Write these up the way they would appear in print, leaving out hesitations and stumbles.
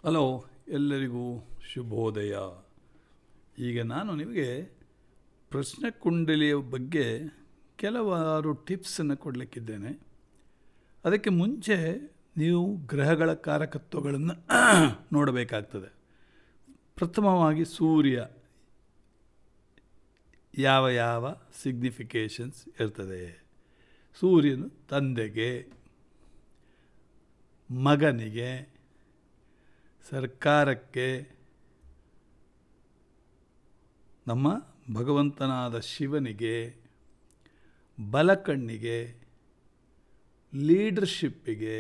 Hello, ಎಲ್ಲರಿಗೂ ಶುಭೋದಯ. ಈಗ ನಾನು ನಿಮಗೆ ಪ್ರಶ್ನೆ ಕುಂಡಲಿಯ ಬಗ್ಗೆ ಕೆಲವಾರು ಟಿಪ್ಸನ್ನು ಕೊಡಲಿಕ್ಕಿದ್ದೇನೆ. ಅದಕ್ಕೆ ಮುಂಚೆ ನೀವು ಗ್ರಹಗಳ ಕಾರಕತ್ವಗಳನ್ನು ನೋಡಬೇಕಾಗ್ತದೆ. ಪ್ರಥಮವಾಗಿ ಸೂರ್ಯ ಯಾವ ಯಾವ ಸಿಗ್ನಿಫಿಕೇಷನ್ಸ್ ಇರ್ತದೆ. ಸೂರ್ಯನು ತಂದೆಗೆ, ಮಗನಿಗೆ, ಸರ್ಕಾರಕ್ಕೆ, ನಮ್ಮ ಭಗವಂತನಾದ ಶಿವನಿಗೆ, ಬಲಕಣ್ಣಿಗೆ, ಲೀಡರ್ಶಿಪ್ಪಿಗೆ,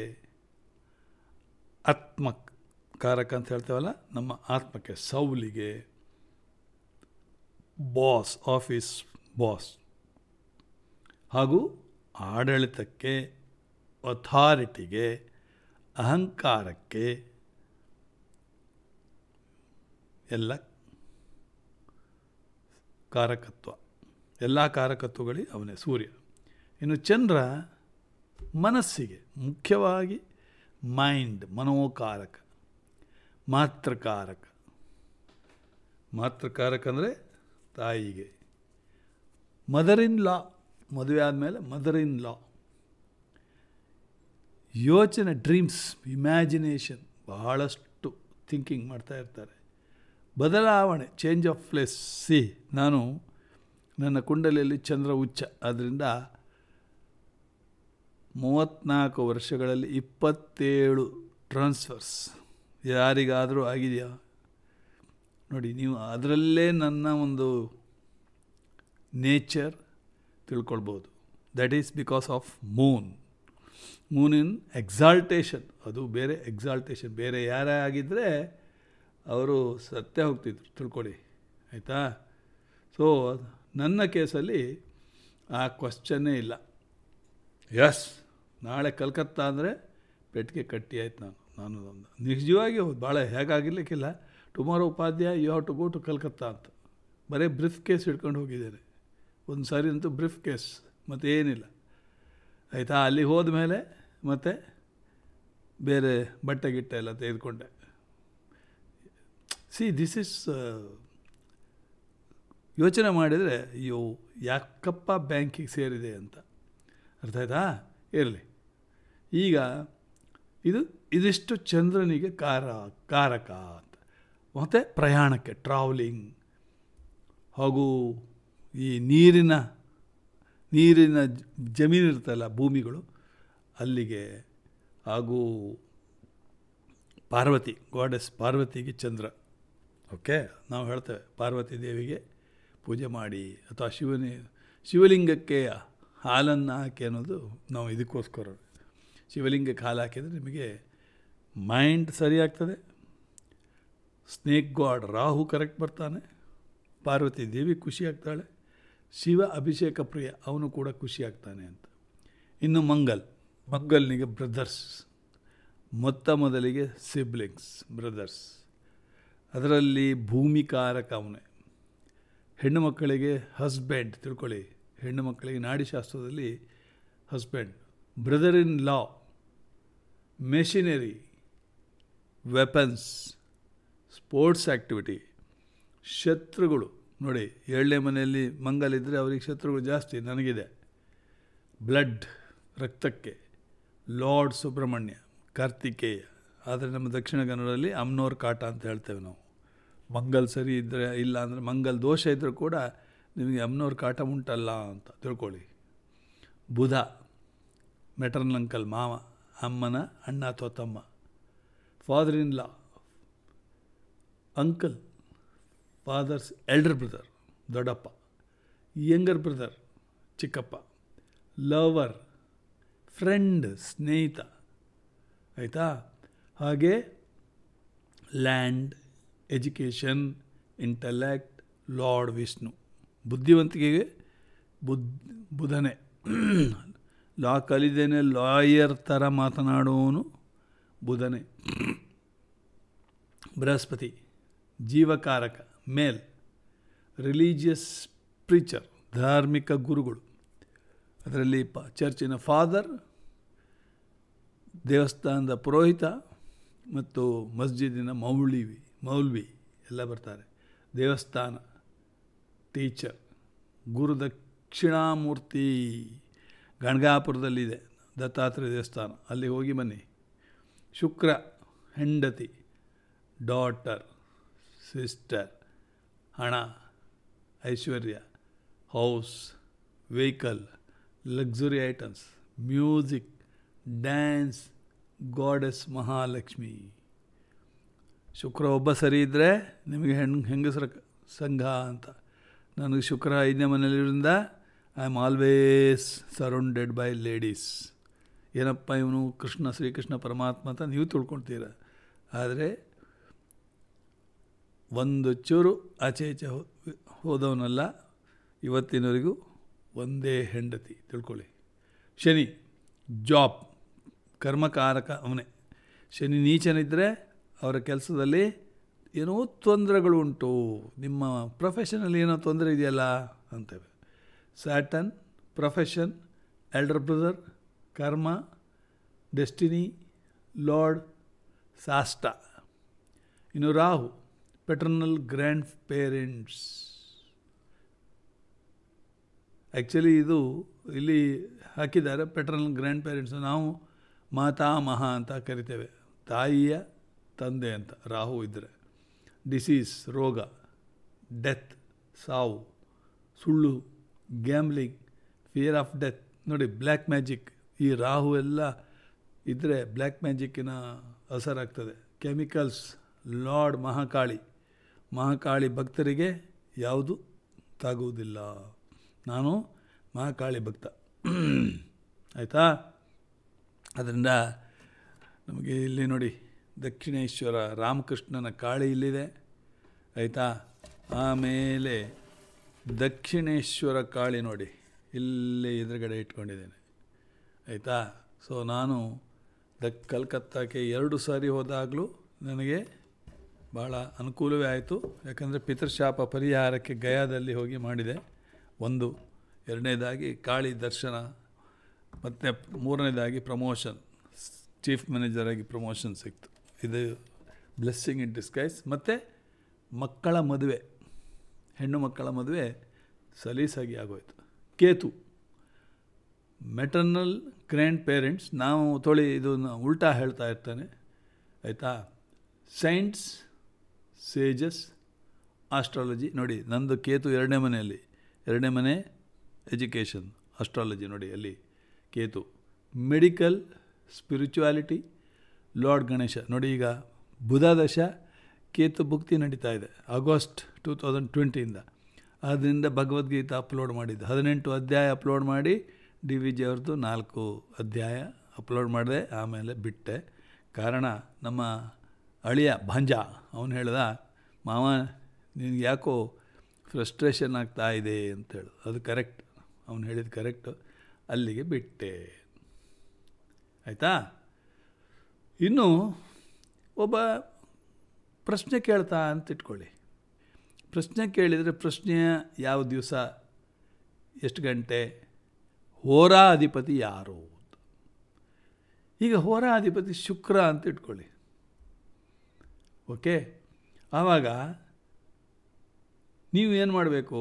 ಆತ್ಮಕಾರಕ ಅಂತ ಹೇಳ್ತೇವಲ್ಲ, ನಮ್ಮ ಆತ್ಮಕ್ಕೆ, ಸೌಲಿಗೆ, ಬಾಸ್, ಆಫೀಸ್ ಬಾಸ್, ಹಾಗೂ ಆಡಳಿತಕ್ಕೆ, ಅಥಾರಿಟಿಗೆ, ಅಹಂಕಾರಕ್ಕೆ ಎಲ್ಲ ಕಾರಕತ್ವ. ಎಲ್ಲ ಕಾರಕತ್ವಗಳಿಗೆ ಅವನೇ ಸೂರ್ಯ. ಇನ್ನು ಚಂದ್ರ ಮನಸ್ಸಿಗೆ, ಮುಖ್ಯವಾಗಿ ಮೈಂಡ್, ಮನೋಕಾರಕ, ಮಾತೃಕಾರಕ. ಮಾತೃಕಾರಕ ಅಂದರೆ ತಾಯಿಗೆ. ಮದರ್ ಇನ್ ಲಾ, ಮದುವೆ ಆದಮೇಲೆ ಮದರ್ ಇನ್ ಲಾ. ಯೋಚನೆ, ಡ್ರೀಮ್ಸ್, ಇಮ್ಯಾಜಿನೇಷನ್, ಬಹಳಷ್ಟು ಥಿಂಕಿಂಗ್ ಮಾಡ್ತಾ ಇರ್ತಾರೆ. ಬದಲಾವಣೆ, ಚೇಂಜ್ ಆಫ್ ಪ್ಲೇಸ್. ನಾನು ನನ್ನ ಕುಂಡಲಿಯಲ್ಲಿ ಚಂದ್ರ ಉಚ್ಚ, ಆದ್ದರಿಂದ 34 ವರ್ಷಗಳಲ್ಲಿ 27 ಟ್ರಾನ್ಸ್ಫರ್ಸ್. ಯಾರಿಗಾದರೂ ಆಗಿದೆಯಾ ನೋಡಿ. ನೀವು ಅದರಲ್ಲೇ ನನ್ನ ಒಂದು ನೇಚರ್ ತಿಳ್ಕೊಳ್ಬೋದು. That is because of Moon in exaltation. ಅದು ಬೇರೆ ಎಕ್ಸಾಲ್ಟೇಷನ್. ಬೇರೆ ಯಾರೇ ಆಗಿದ್ದರೆ ಅವರು ಸತ್ಯ ಹೋಗ್ತಿದ್ರು, ತಿಳ್ಕೊಳ್ಳಿ, ಆಯಿತಾ. ಸೊ ನನ್ನ ಕೇಸಲ್ಲಿ ಆ ಕ್ವಶ್ಚನ್ನೇ ಇಲ್ಲ. ಎಸ್, ನಾಳೆ ಕಲ್ಕತ್ತಾ ಅಂದರೆ ಪೆಟ್ಟಿಗೆ ಕಟ್ಟಿ ಆಯ್ತು. ನಾನು ನಿಜವಾಗಿ ಭಾಳ ಹೇಗಾಗಿರ್ಲಿಕ್ಕಿಲ್ಲ. Tomorrow Upadhyaya, you have to go to Calcutta ಅಂತ ಬರೀ ಬ್ರೀಫ್ ಕೇಸ್ ಹಿಡ್ಕೊಂಡು ಹೋಗಿದ್ದೇನೆ. ಒಂದು ಸಾರಿ ಅಂತೂ ಬ್ರೀಫ್ ಕೇಸ್, ಮತ್ತು ಏನಿಲ್ಲ, ಆಯಿತಾ. ಅಲ್ಲಿ ಹೋದ ಮೇಲೆ ಮತ್ತು ಬೇರೆ ಬಟ್ಟೆ ಗಿಟ್ಟೆ ಎಲ್ಲ ತೆಗೆದುಕೊಂಡೆ. ದಿಸ್ ಇಸ್ ಯೋಚನೆ ಮಾಡಿದರೆ ಅಯ್ಯೋ ಯಾಕಪ್ಪ ಬ್ಯಾಂಕಿಗೆ ಸೇರಿದೆ ಅಂತ ಅರ್ಥ ಆಯ್ತಾ. ಇರಲಿ. ಈಗ ಇದಿಷ್ಟು ಚಂದ್ರನಿಗೆ ಕಾರಕ ಅಂತ. ಮತ್ತು ಪ್ರಯಾಣಕ್ಕೆ, ಟ್ರಾವೆಲಿಂಗ್, ಹಾಗೂ ಈ ನೀರಿನ ಜಮೀನು ಇರ್ತಲ್ಲ, ಭೂಮಿಗಳು, ಅಲ್ಲಿಗೆ, ಹಾಗೂ ಪಾರ್ವತಿ, ಗಾಡೆಸ್ ಪಾರ್ವತಿಗೆ ಚಂದ್ರ. ಓಕೆ, ನಾವು ಹೇಳ್ತೇವೆ ಪಾರ್ವತಿ ದೇವಿಗೆ ಪೂಜೆ ಮಾಡಿ, ಅಥವಾ ಶಿವಲಿಂಗಕ್ಕೆ ಹಾಲನ್ನು ಹಾಕಿ ಅನ್ನೋದು ನಾವು ಇದಕ್ಕೋಸ್ಕರ. ಶಿವಲಿಂಗಕ್ಕೆ ಹಾಲು ಹಾಕಿದರೆ ನಿಮಗೆ ಮೈಂಡ್ ಸರಿಯಾಗ್ತದೆ. ಸ್ನೇಕ್ ಗಾಡ್ ರಾಹು ಕರೆಕ್ಟ್ ಬರ್ತಾನೆ, ಪಾರ್ವತಿ ದೇವಿ ಖುಷಿಯಾಗ್ತಾಳೆ, ಶಿವ ಅಭಿಷೇಕ ಪ್ರಿಯ, ಅವನು ಕೂಡ ಖುಷಿಯಾಗ್ತಾನೆ ಅಂತ. ಇನ್ನು ಮಂಗಲ್ನಿಗೆ ಬ್ರದರ್ಸ್, ಮೊದಲಿಗೆ ಸಿಬ್ಲಿಂಗ್ಸ್, ಬ್ರದರ್ಸ್. ಅದರಲ್ಲಿ ಭೂಮಿಕಾರಕ ಅವನೇ. ಹೆಣ್ಣು ಮಕ್ಕಳಿಗೆ ಹಸ್ಬೆಂಡ್, ತಿಳ್ಕೊಳ್ಳಿ. ಹೆಣ್ಣು ಮಕ್ಕಳಿಗೆ ನಾಡಿಶಾಸ್ತ್ರದಲ್ಲಿ husband. Brother in law, machinery, weapons, sports activity. ಶತ್ರುಗಳು ನೋಡಿ, 7ನೇ ಮನೆಯಲ್ಲಿ ಮಂಗಲಿದ್ದರೆ ಅವ್ರಿಗೆ ಶತ್ರುಗಳು ಜಾಸ್ತಿ. ನನಗಿದೆ ಬ್ಲಡ್, ರಕ್ತಕ್ಕೆ, ಲಾರ್ಡ್ ಸುಬ್ರಹ್ಮಣ್ಯ, ಕಾರ್ತಿಕೇಯ. ಆದರೆ ನಮ್ಮ ದಕ್ಷಿಣ ಕನ್ನಡದಲ್ಲಿ ಅಮ್ನೋರ್ ಕಾಟ ಅಂತ ಹೇಳ್ತೇವೆ ನಾವು. ಮಂಗಲ್ ಸರಿ ಇದ್ದರೆ, ಇಲ್ಲ ಅಂದರೆ ಮಂಗಲ್ ದೋಷ ಇದ್ದರೂ ಕೂಡ ನಿಮಗೆ ಅಮ್ನೋರ್ ಕಾಟ ಉಂಟಲ್ಲ ಅಂತ ತಿಳ್ಕೊಳ್ಳಿ. ಬುಧ, ಮೆಟರ್ನಲ್ ಅಂಕಲ್, ಮಾವ, ಅಮ್ಮನ ಅಣ್ಣ ಅಥವಾ ತಮ್ಮ. Father in law, uncle, father's elder brother, ದೊಡ್ಡಪ್ಪ. ಯಂಗರ್ ಬ್ರದರ್, ಚಿಕ್ಕಪ್ಪ. ಲವರ್, ಫ್ರೆಂಡ್, ಸ್ನೇಹಿತ, ಆಯಿತಾ. ಹಾಗೆ land, education, intellect, lord Vishnu. ಬುದ್ಧಿವಂತಿಕೆಗೆ ಬುಧನೇ. ಲಾ ಕಲಿದೇನೆ ಲಾಯರ್ ಥರ ಮಾತನಾಡುವವನು ಬುಧನೇ. ಬೃಹಸ್ಪತಿ, ಜೀವಕಾರಕ, ಮೇಲ್, ರಿಲೀಜಿಯಸ್ ಪ್ರೀಚರ್, ಧಾರ್ಮಿಕ ಗುರುಗಳು. ಅದರಲ್ಲಿ ಚರ್ಚಿನ ಫಾದರ್, ದೇವಸ್ಥಾನದ ಪುರೋಹಿತ, ಮತ್ತು ಮಸ್ಜಿದಿನ ಮೌಲ್ವಿ ಎಲ್ಲ ಬರ್ತಾರೆ. ದೇವಸ್ಥಾನ, ಟೀಚರ್, ಗುರು ದಕ್ಷಿಣಾಮೂರ್ತಿ ಗಣಗಾಪುರದಲ್ಲಿದೆ ದತ್ತಾತ್ರೇಯ ದೇವಸ್ಥಾನ, ಅಲ್ಲಿ ಹೋಗಿ ಬನ್ನಿ. ಶುಕ್ರ ಹೆಂಡತಿ, ಡಾಟರ್, ಸಿಸ್ಟರ್, ಹಣ, ಐಶ್ವರ್ಯ, house, vehicle, luxury items, music, dance, goddess Mahalakshmi. Shukra ಒಬ್ಬ ಸರಿ ಇದ್ದರೆ ನಿಮಗೆ ಹೆಂಗಸರ ಸಂಘ ಅಂತ. ನನಗೆ ಶುಕ್ರ 5ನೇ ಮನೆಯಲ್ಲಿರೋದ್ರಿಂದ I am always surrounded by ladies. ಏನಪ್ಪ ಇವನು ಶ್ರೀಕೃಷ್ಣ ಪರಮಾತ್ಮ ಅಂತ ನೀವು ತಿಳ್ಕೊಳ್ತೀರ, ಆದರೆ ಒಂದು ಚೂರು ಆಚೆ ಈಚೆ ಹೋದವನಲ್ಲ. ಇವತ್ತಿನವರೆಗೂ ಒಂದೇ ಹೆಂಡತಿ, ತಿಳ್ಕೊಳ್ಳಿ. ಶನಿ ಜಾಬ್, ಕರ್ಮಕಾರಕ ಅವನೇ. ಶನಿ ನೀಚನಿದ್ದರೆ ಅವರ ಕೆಲಸದಲ್ಲಿ ಏನೋ ತೊಂದರೆಗಳು ಉಂಟು, ನಿಮ್ಮ ಪ್ರೊಫೆಷನಲ್ಲಿ ಏನೋ ತೊಂದರೆ ಇದೆಯಲ್ಲ ಅಂತೇವೆ. ಸ್ಯಾಟನ್ ಪ್ರೊಫೆಷನ್, ಎಲ್ಡರ್ ಬ್ರದರ್, ಕರ್ಮ, ಡೆಸ್ಟಿನಿ, ಲಾರ್ಡ್, ಸಾಷ್ಟ. ಇನ್ನು Rahu paternal grand parents. Actually ಇದು ಇಲ್ಲಿ ಹಾಕಿದ್ದಾರೆ ಪೆಟರ್ನಲ್ ಗ್ರ್ಯಾಂಡ್ ಪೇರೆಂಟ್ಸ್. ನಾವು ಮಾತಾಮಹ ಅಂತ ಕರಿತೇವೆ, ತಾಯಿಯ ತಂದೆ ಅಂತ ರಾಹು ಇದ್ದರೆ. ಡಿಸೀಸ್ ರೋಗ, ಡೆತ್ ಸಾವು, ಸುಳ್ಳು, ಗ್ಯಾಮ್ಲಿಂಗ್, ಫಿಯರ್ ಆಫ್ ಡೆತ್. ನೋಡಿ ಬ್ಲ್ಯಾಕ್ ಮ್ಯಾಜಿಕ್, ಈ ರಾಹು ಎಲ್ಲ ಇದ್ದರೆ ಬ್ಲ್ಯಾಕ್ ಮ್ಯಾಜಿಕ್ಕಿನ ಅಸರಾಗ್ತದೆ. ಕೆಮಿಕಲ್ಸ್, ಲಾರ್ಡ್ ಮಹಾಕಾಳಿ ಭಕ್ತರಿಗೆ ಯಾವುದು ತಾಗುವುದಿಲ್ಲ. ನಾನು ಮಹಾಕಾಳಿ ಭಕ್ತ, ಆಯಿತಾ. ಅದರಿಂದ ನಮಗೆ ಇಲ್ಲಿ ನೋಡಿ ದಕ್ಷಿಣೇಶ್ವರ ರಾಮಕೃಷ್ಣನ ಕಾಳಿ ಇಲ್ಲಿದೆ, ಆಯಿತಾ. ಆಮೇಲೆ ದಕ್ಷಿಣೇಶ್ವರ ಕಾಳಿ ನೋಡಿ ಇಲ್ಲೇ ಎದುರುಗಡೆ ಇಟ್ಕೊಂಡಿದ್ದೇನೆ, ಆಯಿತಾ. ಸೊ ನಾನು ಕಲ್ಕತ್ತಾಕ್ಕೆ 2 ಸಾರಿ ಹೋದಾಗಲೂ ನನಗೆ ಭಾಳ ಅನುಕೂಲವೇ ಆಯಿತು. ಯಾಕಂದರೆ ಪಿತೃಶಾಪ ಪರಿಹಾರಕ್ಕೆ ಗಯಾದಲ್ಲಿ ಹೋಗಿ ಮಾಡಿದೆ. 1, 2ನೇದಾಗಿ ಕಾಳಿ ದರ್ಶನ, ಮತ್ತು 3ನೇದಾಗಿ ಪ್ರಮೋಷನ್, ಚೀಫ್ ಮ್ಯಾನೇಜರಾಗಿ ಪ್ರಮೋಷನ್ ಸಿಕ್ತು. ಇದು ಬ್ಲೆಸ್ಸಿಂಗ್ ಇನ್ ಡಿಸ್ಗೈಸ್. ಮತ್ತು ಮಕ್ಕಳ ಮದುವೆ, ಹೆಣ್ಣು ಮಕ್ಕಳ ಮದುವೆ ಸಲೀಸಾಗಿ ಆಗೋಯ್ತು. Ketu maternal grand parents. ನಾವು ಇದು ಉಲ್ಟಾ ಹೇಳ್ತಾ ಇರ್ತಾನೆ, ಆಯಿತಾ. Science, sages, astrology. ನೋಡಿ ನಂದು ಕೇತು 2ನೇ ಮನೆಯಲ್ಲಿ, 2ನೇ ಮನೆ ಎಜುಕೇಷನ್, ಆಸ್ಟ್ರಾಲಜಿ ನೋಡಿ ಅಲ್ಲಿ Ketu. Medical, spirituality, lord Ganesha. ನೋಡಿ ಈಗ ಬುಧ ದಶ ಕೇತು ಭುಕ್ತಿ ನಡೀತಾ ಇದೆ ಆಗಸ್ಟ್ 2020ಇಂದ. ಅದರಿಂದ ಭಗವದ್ಗೀತಾ ಅಪ್ಲೋಡ್ ಮಾಡಿದ್ದೆ, 18 ಅಧ್ಯಾಯ ಅಪ್ಲೋಡ್ ಮಾಡಿ DVG ಅವ್ರದ್ದು 4 ಅಧ್ಯಾಯ ಅಪ್ಲೋಡ್ ಮಾಡಿದೆ. ಆಮೇಲೆ ಬಿಟ್ಟೆ. ಕಾರಣ ನಮ್ಮ ಅಳಿಯ ಭಾಂಜ ಅವನು ಹೇಳ್ದ, ಮಾವ ನಿನಗೆ ಯಾಕೋ ಫ್ರಸ್ಟ್ರೇಷನ್ ಆಗ್ತಾ ಇದೆ ಅಂತೇಳಿ. ಅದು ಕರೆಕ್ಟ್, ಅವನು ಹೇಳಿದ್ದು ಕರೆಕ್ಟು. ಅಲ್ಲಿಗೆ ಬಿಟ್ಟೆ, ಆಯಿತಾ. ಇನ್ನು ಒಬ್ಬ ಪ್ರಶ್ನೆ ಕೇಳ್ತಾ ಅಂತ ಇಟ್ಕೊಳ್ಳಿ. ಪ್ರಶ್ನೆ ಕೇಳಿದರೆ ಪ್ರಶ್ನೆಯ ಯಾವ ದಿವಸ, ಎಷ್ಟು ಗಂಟೆ, ಹೋರಾ ಅಧಿಪತಿ ಯಾರು. ಈಗ ಹೋರಾ ಅಧಿಪತಿ ಶುಕ್ರ ಅಂತ ಇಟ್ಕೊಳ್ಳಿ, ಓಕೆ. ಆವಾಗ ನೀವು ಏನು ಮಾಡಬೇಕು,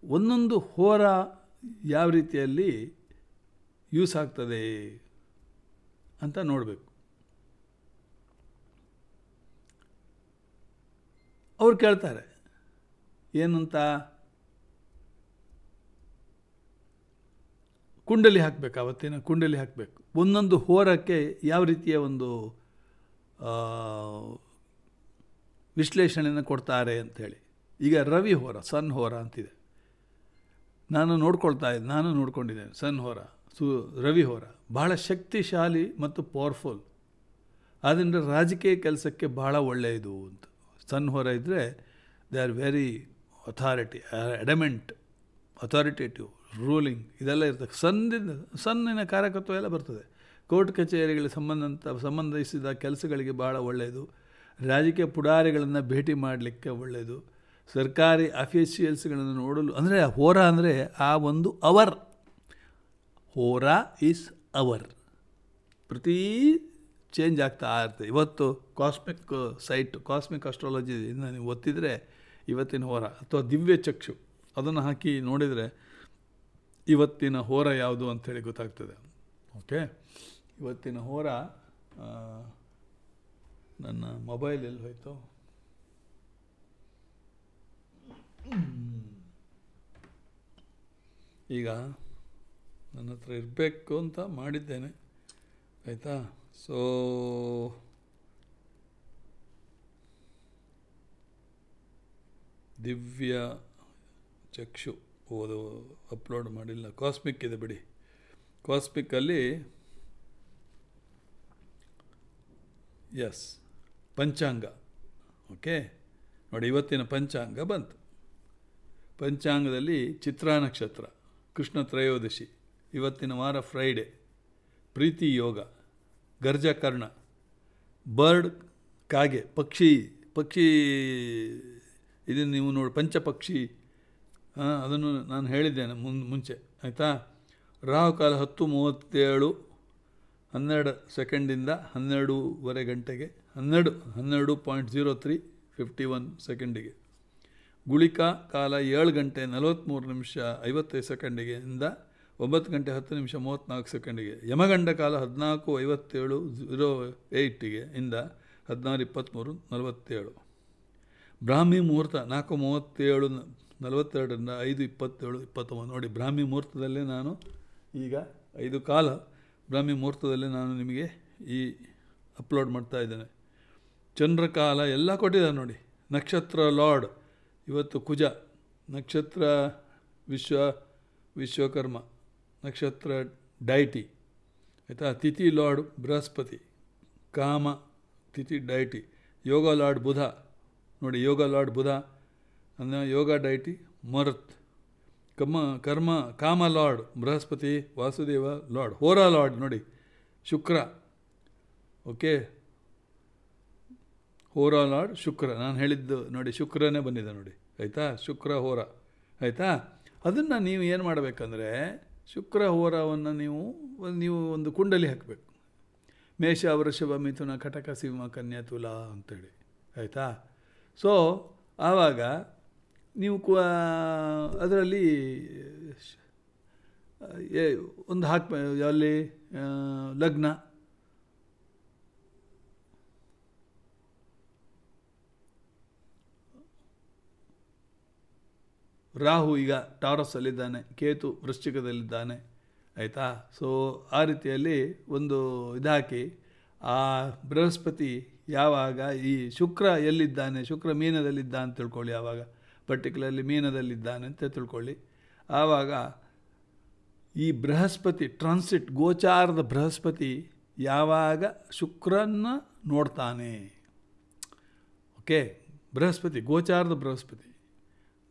ಒಂದೊಂದು ಹೋರ ಯಾವ ರೀತಿಯಲ್ಲಿ ಯೂಸ್ ಆಗ್ತದೆ ಅಂತ ನೋಡಬೇಕು. ಅವ್ರು ಕೇಳ್ತಾರೆ ಏನಂತ, ಕುಂಡಲಿ ಹಾಕಬೇಕು, ಅವತ್ತಿನ ಕುಂಡಲಿ ಹಾಕಬೇಕು. ಒಂದೊಂದು ಹೋರಕ್ಕೆ ಯಾವ ರೀತಿಯ ಒಂದು ವಿಶ್ಲೇಷಣೆಯನ್ನು ಕೊಡ್ತಾರೆ ಅಂಥೇಳಿ. ಈಗ ರವಿ ಹೋರ, ಸನ್ ಹೋರ ಅಂತಿದೆ. ನಾನು ನೋಡ್ಕೊಂಡಿದ್ದೇನೆ ಸನ್ ಹೋರ, ರವಿ ಹೋರ ಬಹಳ ಶಕ್ತಿಶಾಲಿ ಮತ್ತು ಪವರ್ಫುಲ್. ಆದ್ದರಿಂದ ರಾಜಕೀಯ ಕೆಲಸಕ್ಕೆ ಭಾಳ ಒಳ್ಳೆಯದು ಅಂತ. ಸನ್ ಹೋರ ಇದ್ದರೆ they are very authoritative, ruling ಇದೆಲ್ಲ ಇರ್ತದೆ. ಸನ್ನಿನ ಕಾರ್ಯಕತ್ವ ಎಲ್ಲ ಬರ್ತದೆ. ಕೋರ್ಟ್ ಕಚೇರಿಗಳಿಗೆ ಸಂಬಂಧಿಸಿದ ಕೆಲಸಗಳಿಗೆ ಭಾಳ ಒಳ್ಳೆಯದು. ರಾಜಕೀಯ ಪುಡಾರಿಗಳನ್ನು ಭೇಟಿ ಮಾಡಲಿಕ್ಕೆ ಒಳ್ಳೆಯದು. ಸರ್ಕಾರಿ ಅಫಿಷಿಯಲ್ಸ್ಗಳನ್ನು ನೋಡಲು, ಅಂದರೆ ಹೋರ ಅಂದರೆ ಆ ಒಂದು ಅವರ್. ಹೋರಾ ಈಸ್ ಅವರ್. ಪ್ರತಿ ಚೇಂಜ್ ಆಗ್ತಾ ಇರ್ತದೆ. ಇವತ್ತು ಕಾಸ್ಮಿಕ್ ಅಸ್ಟ್ರಾಲಜಿಯಿಂದ ನೀವು ಒತ್ತಿದರೆ ಇವತ್ತಿನ ಹೋರ ಅಥವಾ ದಿವ್ಯ ಚಕ್ಷು ಅದನ್ನು ಹಾಕಿ ನೋಡಿದರೆ ಇವತ್ತಿನ ಹೋರ ಯಾವುದು ಅಂಥೇಳಿ ಗೊತ್ತಾಗ್ತದೆ. ಓಕೆ, ಇವತ್ತಿನ ಹೋರ ನನ್ನ ಮೊಬೈಲ್ ಎಲ್ಲಿ ಹೋಯಿತು? ಈಗ ನನ್ನ ಹತ್ರ ಇರಬೇಕು ಅಂತ ಮಾಡಿದ್ದೇನೆ, ಆಯಿತಾ? ಸೊ ದಿವ್ಯ ಚಕ್ಷು ಓದು ಅಪ್ಲೋಡ್ ಮಾಡಿಲ್ಲ. ಕಾಸ್ಮಿಕ್ ಇದೆ ಬಿಡಿ. ಕಾಸ್ಮಿಕ್ಕಲ್ಲಿ ಎಸ್ ಪಂಚಾಂಗ. ಓಕೆ ನೋಡಿ, ಇವತ್ತಿನ ಪಂಚಾಂಗ ಬಂತು. ಪಂಚಾಂಗದಲ್ಲಿ ಚಿತ್ರಾ ನಕ್ಷತ್ರ, ಕೃಷ್ಣ ತ್ರಯೋದಶಿ, ಇವತ್ತಿನ ವಾರ ಫ್ರೈಡೆ, ಪ್ರೀತಿ ಯೋಗ, ಗರ್ಜಕರ್ಣ, ಬರ್ಡ್ ಕಾಗೆ, ಪಕ್ಷಿ ಇದನ್ನು ನೀವು ನೋಡಿ, ಪಂಚಪಕ್ಷಿ, ಅದನ್ನು ನಾನು ಹೇಳಿದ್ದೇನೆ ಮುಂಚೆ, ಆಯಿತಾ? ರಾಹುಕಾಲ 10:37 12 ಸೆಕೆಂಡಿಂದ 12:15 ಗಂಟೆಗೆ, 12:03 51 ಸೆಕೆಂಡಿಗೆ. ಗುಳಿಕಾ ಕಾಲ 7 ಗಂಟೆ 43 ನಿಮಿಷ 55 ಸೆಕೆಂಡಿಗೆ ಇಂದ 9 ಗಂಟೆ 10 ನಿಮಿಷ 34 ಸೆಕೆಂಡಿಗೆ. ಯಮಗಂಡ ಕಾಲ 14:57:08 ಇಂದ 16:23 47. ಬ್ರಾಹ್ಮಿ ಮುಹೂರ್ತ 4:37 42 5:27 29. ನೋಡಿ, ಬ್ರಾಹ್ಮಿ ಮುಹೂರ್ತದಲ್ಲೇ ನಾನು ಈಗ 5 ಕಾಲ ಬ್ರಾಹ್ಮಿ ಮುಹೂರ್ತದಲ್ಲೇ ನಾನು ನಿಮಗೆ ಈ ಅಪ್ಲೋಡ್ ಮಾಡ್ತಾ ಇದ್ದೇನೆ. ಚಂದ್ರಕಾಲ ಎಲ್ಲ ಕೊಟ್ಟಿದ್ದಾರೆ ನೋಡಿ. ನಕ್ಷತ್ರ ಲಾರ್ಡ್ ಇವತ್ತು ಕುಜ, ನಕ್ಷತ್ರ ವಿಶ್ವಕರ್ಮ, ನಕ್ಷತ್ರ ಡೈಟಿ, ಆಯಿತಾ? ತಿಥಿ ಲಾರ್ಡ್ ಬೃಹಸ್ಪತಿ, ಕಾಮ ತಿಥಿ ಡೈಟಿ. ಯೋಗ ಲಾರ್ಡ್ ಬುಧ ನೋಡಿ, ಯೋಗ ಲಾರ್ಡ್ ಬುಧ ಅಂದರೆ ಯೋಗ ಡೈಟಿ ಮರುತ್. ಕಾಮ ಲಾರ್ಡ್ ಬೃಹಸ್ಪತಿ, ವಾಸುದೇವ ಲಾರ್ಡ್. ಹೋರಾ ಲಾರ್ಡ್ ನೋಡಿ ಶುಕ್ರ. ಓಕೆ, ಹೋರಾ ಲಾರ್ಡ್ ಶುಕ್ರ. ನಾನು ಹೇಳಿದ್ದು ನೋಡಿ, ಶುಕ್ರನೇ ಬಂದಿದೆ ನೋಡಿ, ಆಯಿತಾ? ಶುಕ್ರ ಹೋರ, ಆಯಿತಾ? ಅದನ್ನು ನೀವು ಏನು ಮಾಡಬೇಕಂದ್ರೆ, ಶುಕ್ರ ಹೋರವನ್ನು ನೀವು ಒಂದು ಕುಂಡಲಿ ಹಾಕಬೇಕು. ಮೇಷ, ವೃಷಭ, ಮಿಥುನ, ಕಟಕ, ಸಿಂಹ, ಕನ್ಯಾ, ತುಲಾ ಅಂತೇಳಿ, ಆಯಿತಾ? ಸೊ ಆವಾಗ ನೀವು ಅದರಲ್ಲಿ ಒಂದು ಅಲ್ಲಿ ಲಗ್ನ, ರಾಹು ಈಗ ಟಾರಸ್ಸಲ್ಲಿದ್ದಾನೆ, ಕೇತು ವೃಶ್ಚಿಕದಲ್ಲಿದ್ದಾನೆ, ಆಯಿತಾ? ಸೊ ಆ ರೀತಿಯಲ್ಲಿ ಒಂದು ಇದಾಕಿ, ಆ ಬೃಹಸ್ಪತಿ ಯಾವಾಗ ಈ ಶುಕ್ರ ಎಲ್ಲಿದ್ದಾನೆ, ಶುಕ್ರ ಮೀನದಲ್ಲಿದ್ದ ಅಂತ ತಿಳ್ಕೊಳ್ಳಿ. ಆವಾಗ ಪರ್ಟಿಕ್ಯುಲರ್ಲಿ ಮೀನದಲ್ಲಿದ್ದಾನೆ ಅಂತ ತಿಳ್ಕೊಳ್ಳಿ. ಆವಾಗ ಈ ಬೃಹಸ್ಪತಿ ಟ್ರಾನ್ಸಿಟ್, ಗೋಚಾರದ ಬೃಹಸ್ಪತಿ ಯಾವಾಗ ಶುಕ್ರನ್ನ ನೋಡ್ತಾನೆ, ಓಕೆ? ಬೃಹಸ್ಪತಿ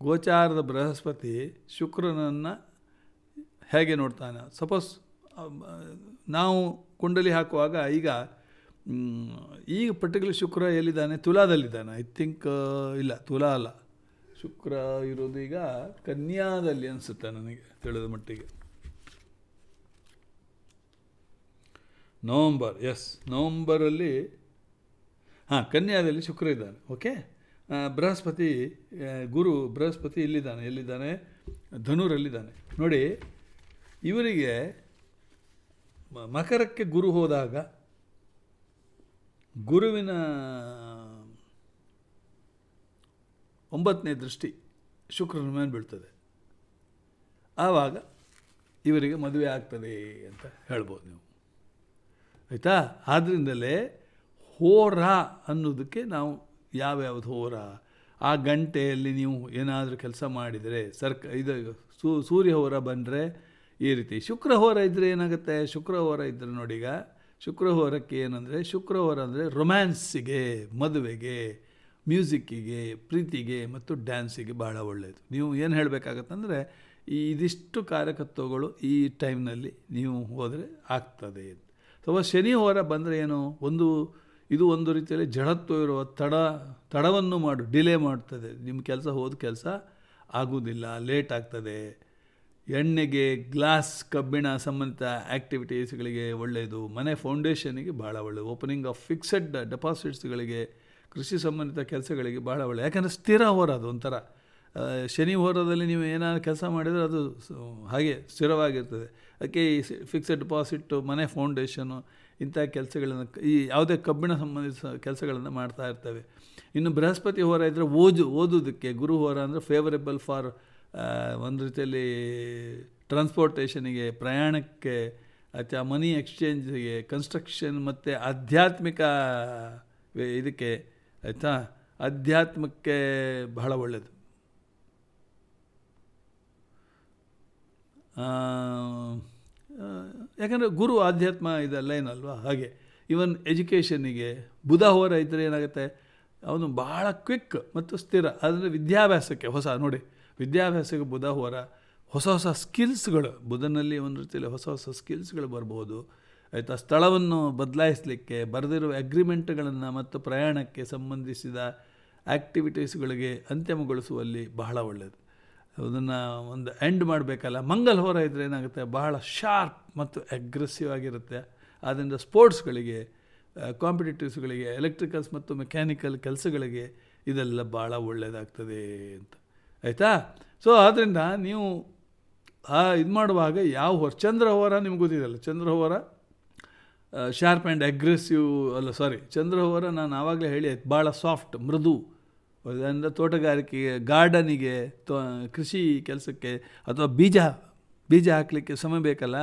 ಗೋಚಾರದ ಬೃಹಸ್ಪತಿ ಶುಕ್ರನನ್ನು ಹೇಗೆ ನೋಡ್ತಾನೆ? ಸಪೋಸ್ ನಾವು ಕುಂಡಲಿ ಹಾಕುವಾಗ ಈಗ ಪರ್ಟಿಕ್ಯುಲರ್ ಶುಕ್ರ ಎಲ್ಲಿದ್ದಾನೆ? ತುಲಾದಲ್ಲಿದ್ದಾನೆ, ಐ ಥಿಂಕ್. ಇಲ್ಲ, ತುಲಾ ಅಲ್ಲ, ಶುಕ್ರ ಇರೋದು ಈಗ ಕನ್ಯಾದಲ್ಲಿ ಅನಿಸುತ್ತೆ ನನಗೆ ತಿಳಿದ ಮಟ್ಟಿಗೆ. ನವಂಬರಲ್ಲಿ ಕನ್ಯಾದಲ್ಲಿ ಶುಕ್ರ ಇದ್ದಾನೆ. ಓಕೆ, ಬೃಹಸ್ಪತಿ ಎಲ್ಲಿದ್ದಾನೆ? ಧನುರಲ್ಲಿದ್ದಾನೆ. ನೋಡಿ, ಇವರಿಗೆ ಮಕರಕ್ಕೆ ಗುರು ಹೋದಾಗ ಗುರುವಿನ 9ನೇ ದೃಷ್ಟಿ ಶುಕ್ರನ ಮೇಲೆ ಬೀಳ್ತದೆ. ಆವಾಗ ಇವರಿಗೆ ಮದುವೆ ಆಗ್ತದೆ ಅಂತ ಹೇಳ್ಬೋದು ನೀವು, ಆಯಿತಾ? ಆದ್ದರಿಂದಲೇ ಹೋರ ಅನ್ನೋದಕ್ಕೆ ನಾವು ಯಾವ್ಯಾವುದು ಹೋರ, ಆ ಗಂಟೆಯಲ್ಲಿ ನೀವು ಏನಾದರೂ ಕೆಲಸ ಮಾಡಿದರೆ ಸೂರ್ಯ ಹೋರ ಬಂದರೆ ಈ ರೀತಿ. ಶುಕ್ರ ಹೋರ ಇದ್ದರೆ ಏನಾಗುತ್ತೆ? ಶುಕ್ರ ಹೋರ ಇದ್ದರೆ ನೋಡಿ, ಈಗ ಶುಕ್ರ ಹೋರಕ್ಕೆ ಏನಂದರೆ, ಶುಕ್ರ ಹೋರ ಅಂದರೆ ರೊಮ್ಯಾನ್ಸಿಗೆ, ಮದುವೆಗೆ, ಮ್ಯೂಸಿಕ್ಕಿಗೆ, ಪ್ರೀತಿಗೆ ಮತ್ತು ಡ್ಯಾನ್ಸಿಗೆ ಭಾಳ ಒಳ್ಳೆಯದು. ನೀವು ಏನು ಹೇಳಬೇಕಾಗತ್ತಂದರೆ, ಇದಿಷ್ಟು ಕಾರ್ಯಕರ್ತಗಳು ಈ ಟೈಮ್ನಲ್ಲಿ ನೀವು ಹೋದರೆ ಆಗ್ತದೆ. ಅಥವಾ ಶನಿ ಹೋರ ಬಂದರೆ ಏನು, ಇದು ಒಂದು ರೀತಿಯಲ್ಲಿ ಜಡತ್ವ ಇರುವ ತಡವನ್ನು ಡಿಲೇ ಮಾಡ್ತದೆ. ನಿಮ್ಮ ಕೆಲಸ ಕೆಲಸ ಆಗೋದಿಲ್ಲ, ಲೇಟ್ ಆಗ್ತದೆ. ಎಣ್ಣೆಗೆ, ಗ್ಲಾಸ್, ಕಬ್ಬಿಣ ಸಂಬಂಧಿತ ಆ್ಯಕ್ಟಿವಿಟೀಸ್ಗಳಿಗೆ ಒಳ್ಳೆಯದು. ಮನೆ ಫೌಂಡೇಶನಿಗೆ ಭಾಳ ಒಳ್ಳೆಯದು. ಓಪನಿಂಗ್ ಆಫ್ ಫಿಕ್ಸೆಡ್ ಡೆಪಾಸಿಟ್ಸ್ಗಳಿಗೆ, ಕೃಷಿ ಸಂಬಂಧಿತ ಕೆಲಸಗಳಿಗೆ ಭಾಳ ಒಳ್ಳೆಯದು. ಯಾಕಂದರೆ ಸ್ಥಿರ ಹೋರ ಅದು ಒಂಥರ. ಶನಿ ಹೋರದಲ್ಲಿ ನೀವು ಏನಾದ್ರು ಕೆಲಸ ಮಾಡಿದರೆ ಅದು ಹಾಗೆ ಸ್ಥಿರವಾಗಿರ್ತದೆ. ಅದಕ್ಕೆ ಈ ಫಿಕ್ಸೆಡ್ ಡೆಪಾಸಿಟ್ಟು, ಮನೆ ಫೌಂಡೇಶನು ಇಂಥ ಕೆಲಸಗಳನ್ನು, ಈ ಯಾವುದೇ ಕಬ್ಬಿಣ ಸಂಬಂಧಿತ ಕೆಲಸಗಳನ್ನು ಮಾಡ್ತಾ ಇರ್ತವೆ. ಇನ್ನು ಬೃಹಸ್ಪತಿ ಹೋರ ಇದ್ದರೆ ಓದೋದಕ್ಕೆ, ಗುರು ಹೋರ ಅಂದರೆ ಫೇವರೇಬಲ್ ಫಾರ್ ಒಂದು ರೀತಿಯಲ್ಲಿ ಟ್ರಾನ್ಸ್ಪೋರ್ಟೇಷನಿಗೆ, ಪ್ರಯಾಣಕ್ಕೆ, ಅಥವಾ ಮನಿ ಎಕ್ಸ್ಚೇಂಜಿಗೆ, ಕನ್ಸ್ಟ್ರಕ್ಷನ್ ಮತ್ತು ಆಧ್ಯಾತ್ಮಿಕ ಇದಕ್ಕೆ, ಆಯಿತಾ, ಆಧ್ಯಾತ್ಮಕ್ಕೆ ಬಹಳ ಒಳ್ಳೆಯದು. ಯಾಕಂದರೆ ಗುರು ಆಧ್ಯಾತ್ಮ ಇದೆಲ್ಲ ಏನಲ್ವಾ, ಹಾಗೆ ಈವನ್ ಎಜುಕೇಷನಿಗೆ ಬುಧ ಹೋರ ಇದ್ದರೆ ಏನಾಗುತ್ತೆ, ಅವನು ಭಾಳ ಕ್ವಿಕ್ ಮತ್ತು ಸ್ಥಿರ. ಆದರೆ ವಿದ್ಯಾಭ್ಯಾಸಕ್ಕೆ ನೋಡಿ, ವಿದ್ಯಾಭ್ಯಾಸಕ್ಕೆ ಬುಧ ಹೋರ, ಹೊಸ ಹೊಸ ಸ್ಕಿಲ್ಸ್ಗಳು, ಬುಧನಲ್ಲಿ ಒಂದು ರೀತಿಯಲ್ಲಿ ಹೊಸ ಹೊಸ ಸ್ಕಿಲ್ಸ್ಗಳು ಬರ್ಬೋದು, ಆಯಿತಾ. ಸ್ಥಳವನ್ನು ಬದಲಾಯಿಸಲಿಕ್ಕೆ, ಬರೆದಿರುವ ಅಗ್ರಿಮೆಂಟ್ಗಳನ್ನು ಮತ್ತು ಪ್ರಯಾಣಕ್ಕೆ ಸಂಬಂಧಿಸಿದ ಆ್ಯಕ್ಟಿವಿಟೀಸ್ಗಳಿಗೆ ಅಂತಿಮಗೊಳಿಸುವಲ್ಲಿ ಬಹಳ ಒಳ್ಳೆಯದು. ಅದನ್ನು ಒಂದು ಎಂಡ್ ಮಾಡಬೇಕಲ್ಲ. ಮಂಗಲ ಹೋರ ಇದ್ದರೆ ಏನಾಗುತ್ತೆ, ಬಹಳ ಶಾರ್ಪ್ ಮತ್ತು ಅಗ್ರೆಸಿವ್ ಆಗಿರುತ್ತೆ. ಆದ್ದರಿಂದ ಸ್ಪೋರ್ಟ್ಸ್ಗಳಿಗೆ, ಕಾಂಪಿಟೇಟಿವ್ಸ್ಗಳಿಗೆ, ಎಲೆಕ್ಟ್ರಿಕಲ್ಸ್ ಮತ್ತು ಮೆಕ್ಯಾನಿಕಲ್ ಕೆಲಸಗಳಿಗೆ ಇದೆಲ್ಲ ಭಾಳ ಒಳ್ಳೆಯದಾಗ್ತದೆ ಅಂತ, ಆಯಿತಾ. ಸೊ ಆದ್ದರಿಂದ ನೀವು ಇದು ಮಾಡುವಾಗ ಯಾವ ಹೋರ, ಚಂದ್ರ ಹೋರ ನಿಮ್ಗೆ ಗೊತ್ತಿದೆಯಲ್ಲ, ಚಂದ್ರ ಹೋರ ಶಾರ್ಪ್ ಆ್ಯಂಡ್ ಅಗ್ರೆಸಿವ್ ಅಲ್ಲ, ಚಂದ್ರ ಹೋರ ನಾನು ಆವಾಗಲೇ ಹೇಳಿ ಆಯ್ತು, ಭಾಳ ಸಾಫ್ಟ್, ಮೃದು. ಅದರಿಂದ ತೋಟಗಾರಿಕೆಗೆ, ಗಾರ್ಡನಿಗೆ, ಕೃಷಿ ಕೆಲಸಕ್ಕೆ, ಅಥವಾ ಬೀಜ ಹಾಕಲಿಕ್ಕೆ ಸಮಯ ಬೇಕಲ್ಲ.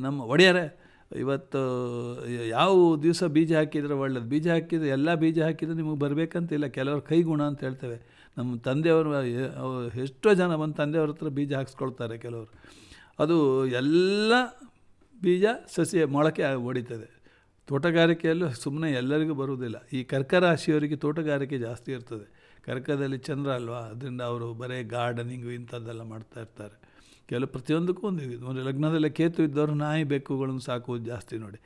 ನಮ್ಮ ಒಡೆಯರೇ ಇವತ್ತು ಯಾವ ದಿವಸ ಬೀಜ ಹಾಕಿದರೆ ಒಳ್ಳೆಯದು, ಬೀಜ ಹಾಕಿದರೆ ಎಲ್ಲ ಬೀಜ ಹಾಕಿದರೆ ನಿಮಗೆ ಬರಬೇಕಂತಿಲ್ಲ. ಕೆಲವರು ಕೈಗುಣ ಅಂತ ಹೇಳ್ತೇವೆ. ನಮ್ಮ ತಂದೆಯವರು ಎಷ್ಟೋ ಜನ ಬಂದು ತಂದೆಯವ್ರ ಹತ್ರ ಬೀಜ ಹಾಕ್ಸ್ಕೊಳ್ತಾರೆ ಕೆಲವರು. ಅದು ಎಲ್ಲ ಬೀಜ ಸಸ್ಯ ಮೊಳಕೆ ಹೊಡಿತದೆ. ತೋಟಗಾರಿಕೆಯಲ್ಲೂ ಸುಮ್ಮನೆ ಎಲ್ಲರಿಗೂ ಬರುವುದಿಲ್ಲ. ಈ ಕರ್ಕ ರಾಶಿಯವರಿಗೆ ತೋಟಗಾರಿಕೆ ಜಾಸ್ತಿ ಇರ್ತದೆ. ಕರ್ಕದಲ್ಲಿ ಚಂದ್ರ ಅಲ್ವಾ, ಅದರಿಂದ ಅವರು ಬರೀ ಗಾರ್ಡನಿಂಗು ಇಂಥದ್ದೆಲ್ಲ ಮಾಡ್ತಾ ಇರ್ತಾರೆ. ಕೆಲವು ಪ್ರತಿಯೊಂದಕ್ಕೂ ಒಂದು ಲಗ್ನದಲ್ಲಿ ಕೇತು ಇದ್ದವರು ನಾಯಿ ಬೆಕ್ಕುಗಳನ್ನು ಸಾಕುವುದು ಜಾಸ್ತಿ ನೋಡಿ.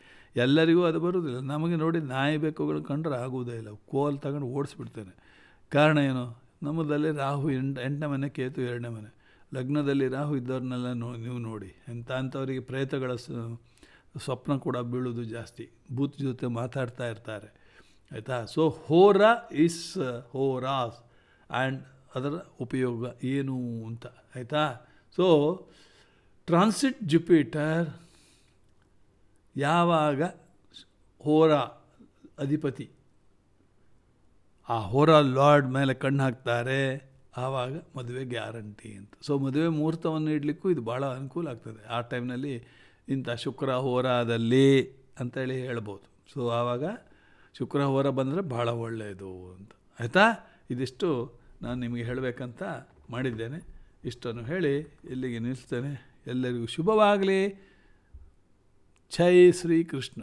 ಎಲ್ಲರಿಗೂ ಅದು ಬರುವುದಿಲ್ಲ. ನಮಗೆ ನೋಡಿ ನಾಯಿ ಬೆಕ್ಕುಗಳು ಕಂಡ್ರೆ ಆಗುವುದೇ ಇಲ್ಲ, ಕೋಲ್ ತಗೊಂಡು ಓಡಿಸ್ಬಿಡ್ತೇನೆ. ಕಾರಣ ಏನು, ನಮ್ಮದಲ್ಲಿ ರಾಹು 8ನೇ ಮನೆ, ಕೇತು 2ನೇ ಮನೆ. ಲಗ್ನದಲ್ಲಿ ರಾಹು ಇದ್ದವ್ರನ್ನೆಲ್ಲ ನೀವು ನೋಡಿ, ಅಂಥವರಿಗೆ ಪ್ರೇತಗಳ ಸ್ವಪ್ನ ಕೂಡ ಬೀಳೋದು ಜಾಸ್ತಿ. ಭೂತ ಜೊತೆ ಮಾತಾಡ್ತಾ ಇರ್ತಾರೆ, ಆಯಿತಾ. ಸೊ ಹೋರ ಈಸ್ ಹೋರಾಸ್ ಆ್ಯಂಡ್ ಅದರ ಉಪಯೋಗ ಏನು ಅಂತ, ಆಯಿತಾ. ಸೊ ಟ್ರಾನ್ಸಿಟ್ ಜುಪಿಟರ್ ಯಾವಾಗ ಹೋರ ಅಧಿಪತಿ ಆ ಹೋರ ಲಾರ್ಡ್ ಮೇಲೆ ಕಣ್ಣು ಹಾಕ್ತಾರೆ, ಆವಾಗ ಮದುವೆ ಗ್ಯಾರಂಟಿ ಅಂತ. ಸೊ ಮದುವೆ ಮುಹೂರ್ತವನ್ನು ಇಡಲಿಕ್ಕೂ ಇದು ಭಾಳ ಅನುಕೂಲ ಆಗ್ತದೆ. ಆ ಟೈಮ್ನಲ್ಲಿ ಇಂಥ ಶುಕ್ರ ಹೋರಾದಲ್ಲಿ ಅಂತೇಳಿ ಹೇಳ್ಬೋದು. ಸೊ ಆವಾಗ ಶುಕ್ರ ಹೋರ ಬಂದರೆ ಭಾಳ ಒಳ್ಳೆಯದು ಅಂತ, ಆಯಿತಾ. ಇದಿಷ್ಟು ನಾನು ನಿಮಗೆ ಹೇಳಬೇಕಂತ ಮಾಡಿದ್ದೇನೆ. ಇಷ್ಟನ್ನು ಹೇಳಿ ಇಲ್ಲಿಗೆ ನಿಲ್ಲಿಸ್ತೇನೆ. ಎಲ್ಲರಿಗೂ ಶುಭವಾಗಲಿ. ಜೈ ಶ್ರೀ ಕೃಷ್ಣ.